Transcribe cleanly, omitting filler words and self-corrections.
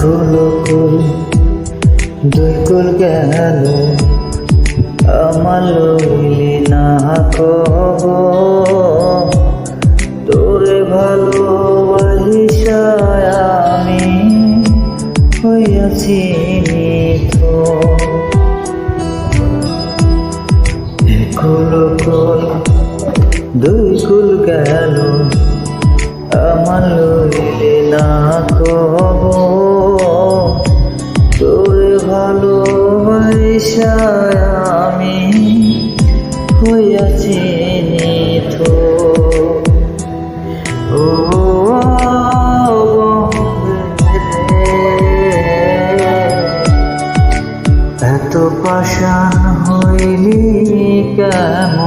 কুল কুল দুই কুল গেল আমার লইলি না কব তোরে ভালোবাসা আমি হইয়াছি নিথো কুল কুল দুই কুল গেল আমার লইলি না কব তোরে ভালোবাসা আমি হইয়াছি নিথো ও এত পাষাণ হইলি কেমন